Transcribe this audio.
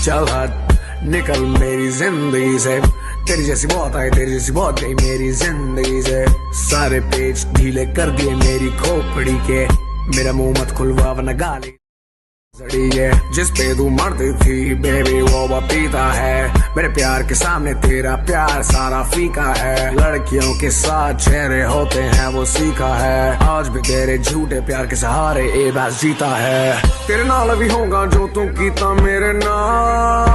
चल हट निकल मेरी जिंदगी से, तेरी जैसी बहुत आई तेरी जैसी बहुत गई मेरी जिंदगी से। सारे पेज ढीले कर दिए मेरी खोपड़ी के, मेरा मुंह मत खुलवा वरना गाली जड़ी है। जिस पे तू मरती थी बेबी वो पीता है, मेरे प्यार के सामने तेरा प्यार सारा फीका है। लड़कियों के साथ चेहरे होते हैं वो सीखा है, आज भी तेरे झूठे प्यार के सहारे ए बस जीता है। तेरे नाल भी होगा जो तू कीता मेरे नाल।